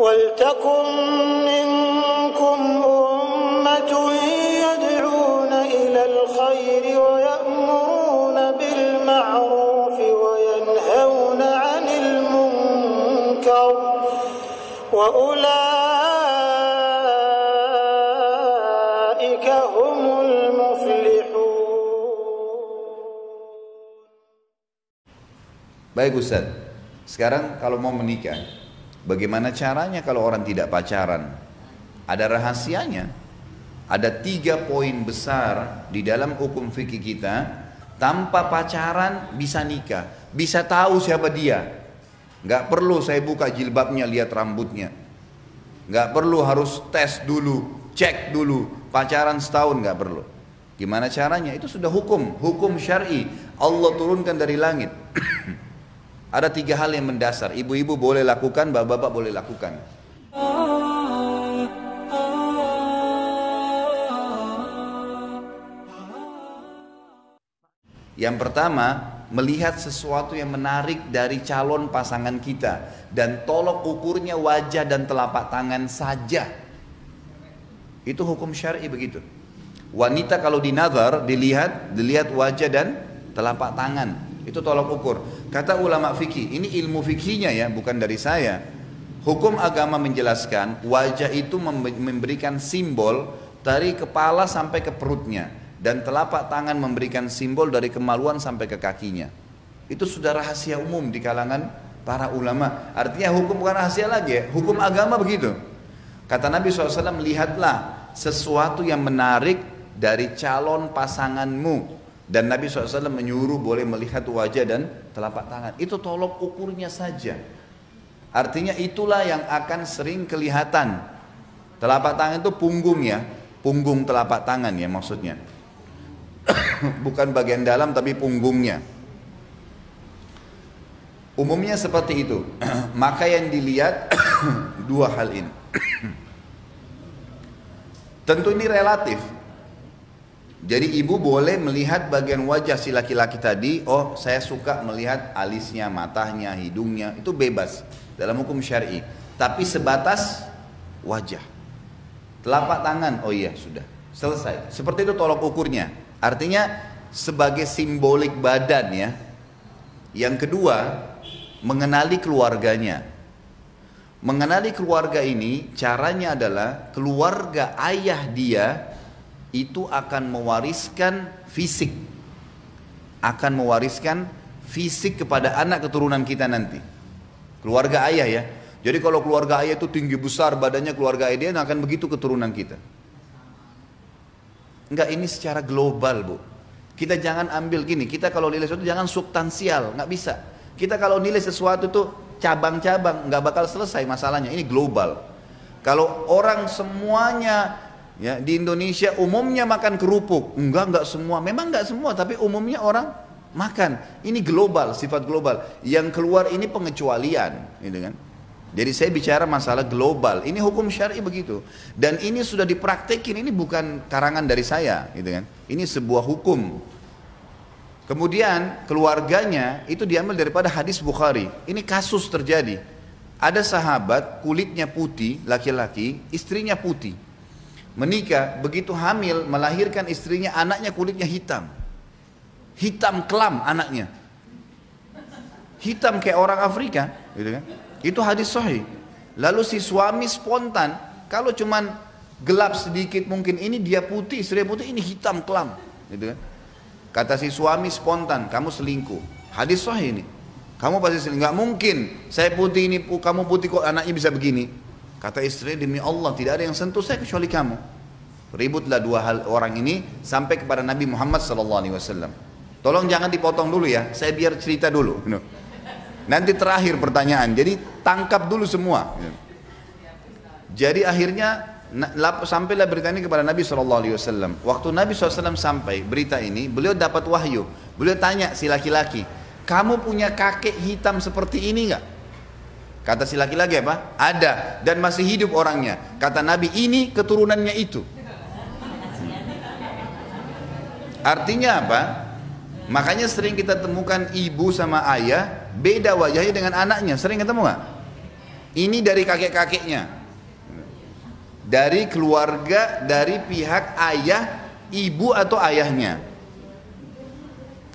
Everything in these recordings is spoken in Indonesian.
وَلْتَكُنْ مِنْكُمْ أُمَّةٌ يَدْعُونَ إِلَى الْخَيْرِ وَيَأْمُرُونَ بِالْمَعْرُوفِ وَيَنْهَوْنَ عَنِ الْمُنْكَرِ وَأُولَئِكَ هُمُ الْمُفْلِحُونَ. Baik Ustaz, sekarang kalau mau menikah, bagaimana caranya kalau orang tidak pacaran? Ada rahasianya. Ada 3 poin besar di dalam hukum fikih kita. Tanpa pacaran bisa nikah, bisa tahu siapa dia. Gak perlu saya buka jilbabnya, lihat rambutnya. Gak perlu harus tes dulu, cek dulu, pacaran setahun gak perlu. Gimana caranya? Itu sudah hukum syar'i. Allah turunkan dari langit. Ada 3 hal yang mendasar. Ibu-ibu boleh lakukan, bapak-bapak boleh lakukan. Yang pertama, melihat sesuatu yang menarik dari calon pasangan kita. Dan tolok ukurnya wajah dan telapak tangan saja. Itu hukum syar'i begitu. Wanita kalau dinazar, dilihat wajah dan telapak tangan. Itu tolok ukur. Kata ulama fikih, ini ilmu fikihnya ya, bukan dari saya. Hukum agama menjelaskan wajah itu memberikan simbol dari kepala sampai ke perutnya, dan telapak tangan memberikan simbol dari kemaluan sampai ke kakinya. Itu sudah rahasia umum di kalangan para ulama. Artinya hukum bukan rahasia lagi ya, hukum agama begitu. Kata Nabi SAW, lihatlah sesuatu yang menarik dari calon pasanganmu. Dan Nabi SAW menyuruh boleh melihat wajah dan telapak tangan. Itu tolok ukurnya saja. Artinya itulah yang akan sering kelihatan. Telapak tangan itu punggung ya. Punggung telapak tangan ya maksudnya. Bukan bagian dalam tapi punggungnya. Umumnya seperti itu. Maka yang dilihat 2 hal ini. Tentu ini relatif. Jadi ibu boleh melihat bagian wajah si laki-laki tadi. Oh, saya suka melihat alisnya, matanya, hidungnya. Itu bebas dalam hukum syar'i. Tapi sebatas wajah. Telapak tangan, oh iya sudah selesai. Seperti itu tolok ukurnya. Artinya sebagai simbolik badan ya. Yang kedua, mengenali keluarganya. Mengenali keluarga ini caranya adalah keluarga ayah dia itu akan mewariskan fisik, kepada anak keturunan kita nanti. Keluarga ayah ya. Jadi kalau keluarga ayah itu tinggi besar badannya, keluarga ayah dia akan begitu keturunan kita. Enggak, ini secara global bu. Kita jangan ambil gini. Kita kalau nilai sesuatu jangan substansial, nggak bisa. Kita kalau nilai sesuatu tuh cabang-cabang, nggak bakal selesai masalahnya. Ini global. Kalau orang semuanya ya, di Indonesia umumnya makan kerupuk. Enggak semua. Memang enggak semua, tapi umumnya orang makan. Ini global, sifat global. Yang keluar ini pengecualian, gitu kan. Jadi saya bicara masalah global. Ini hukum syar'i begitu. Dan ini sudah dipraktekin, ini bukan karangan dari saya, gitu kan. Ini sebuah hukum. Kemudian keluarganya itu diambil daripada hadis Bukhari. Ini kasus terjadi. Ada sahabat kulitnya putih, laki-laki, istrinya putih. Menikah, begitu hamil, melahirkan istrinya, anaknya kulitnya hitam. Hitam kelam anaknya. Hitam kayak orang Afrika, gitu kan. Itu hadis sahih. Lalu si suami spontan, kalau cuman gelap sedikit mungkin ini dia putih, istrinya putih, ini hitam kelam, gitu kan. Kata si suami spontan, kamu selingkuh. Hadis sahih ini. Kamu pasti selingkuh. Nggak mungkin, saya putih ini, kamu putih kok anaknya bisa begini. Kata istri, demi Allah tidak ada yang sentuh saya kecuali kamu. Ributlah 2 orang ini sampai kepada Nabi Muhammad SAW. Tolong jangan dipotong dulu ya, saya biar cerita dulu. Nanti terakhir pertanyaan, jadi tangkap dulu semua. Jadi akhirnya sampailah berita ini kepada Nabi SAW. Waktu Nabi SAW sampai berita ini, beliau dapat wahyu. Beliau tanya si laki-laki, kamu punya kakek hitam seperti ini nggak? Kata si laki-laki apa? Ada, dan masih hidup orangnya. Kata Nabi, ini keturunannya itu. Artinya apa? Makanya sering kita temukan ibu sama ayah beda wajahnya dengan anaknya. Sering ketemu nggak? Ini dari kakek-kakeknya, dari keluarga, dari pihak ayah, ibu atau ayahnya.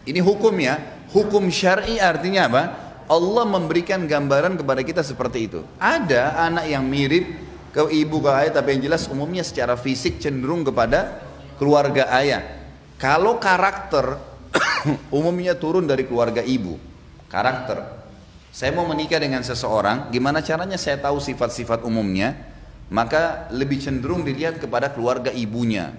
Ini hukum ya. Hukum syar'i artinya apa? Allah memberikan gambaran kepada kita seperti itu. Ada anak yang mirip ke ibu ke ayah, tapi yang jelas umumnya secara fisik cenderung kepada keluarga ayah. Kalau karakter umumnya turun dari keluarga ibu. Karakter. Saya mau menikah dengan seseorang, gimana caranya saya tahu sifat-sifat umumnya? Maka lebih cenderung dilihat kepada keluarga ibunya.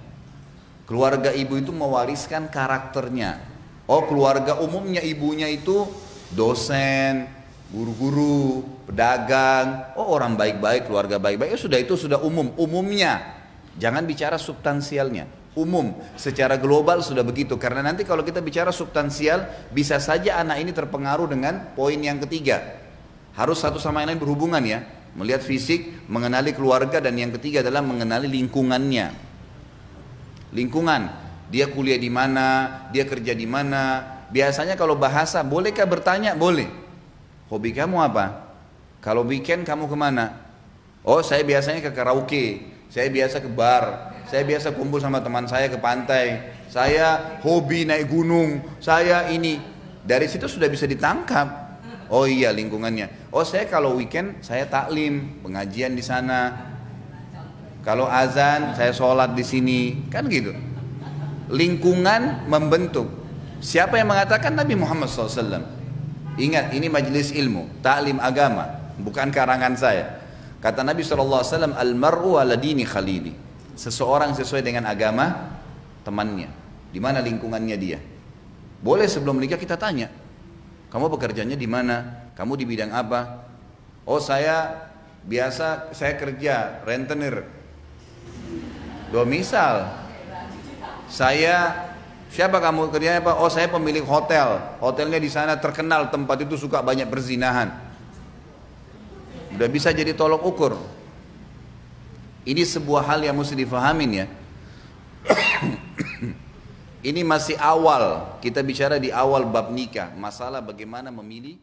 Keluarga ibu itu mewariskan karakternya. Oh, keluarga umumnya ibunya itu dosen, guru-guru, pedagang. Oh, orang baik-baik, keluarga baik-baik. Sudah, itu sudah umum, umumnya. Jangan bicara substansialnya. Umum, secara global sudah begitu. Karena nanti kalau kita bicara substansial, bisa saja anak ini terpengaruh dengan poin yang ketiga. Harus satu sama yang lain berhubungan ya. Melihat fisik, mengenali keluarga, dan yang ketiga adalah mengenali lingkungannya. Lingkungan, dia kuliah di mana, dia kerja di mana. Biasanya kalau bahasa, bolehkah bertanya? Boleh. Hobi kamu apa? Kalau weekend kamu kemana? Oh, saya biasanya ke karaoke, saya biasa ke bar, saya biasa kumpul sama teman saya ke pantai, saya hobi naik gunung, saya ini. Dari situ sudah bisa ditangkap. Oh iya, lingkungannya. Oh, saya kalau weekend saya taklim, pengajian di sana. Kalau azan saya sholat di sini, kan gitu. Lingkungan membentuk. Siapa yang mengatakan? Nabi Muhammad SAW. Ingat, ini majelis ilmu, taklim agama, bukan karangan saya. Kata Nabi SAW, al-mar'u ala dini khalili. Seseorang sesuai dengan agama temannya. Di mana lingkungannya dia. Boleh sebelum menikah kita tanya, kamu bekerjanya di mana? Kamu di bidang apa? Oh, saya biasa, saya kerja rentenir. Misal, siapa kamu kerjanya apa? Oh, saya pemilik hotel. Hotelnya di sana terkenal, tempat itu suka banyak perzinahan. Udah bisa jadi tolok ukur. Ini sebuah hal yang mesti difahamin ya. Ini masih awal, kita bicara di awal bab nikah, masalah bagaimana memilih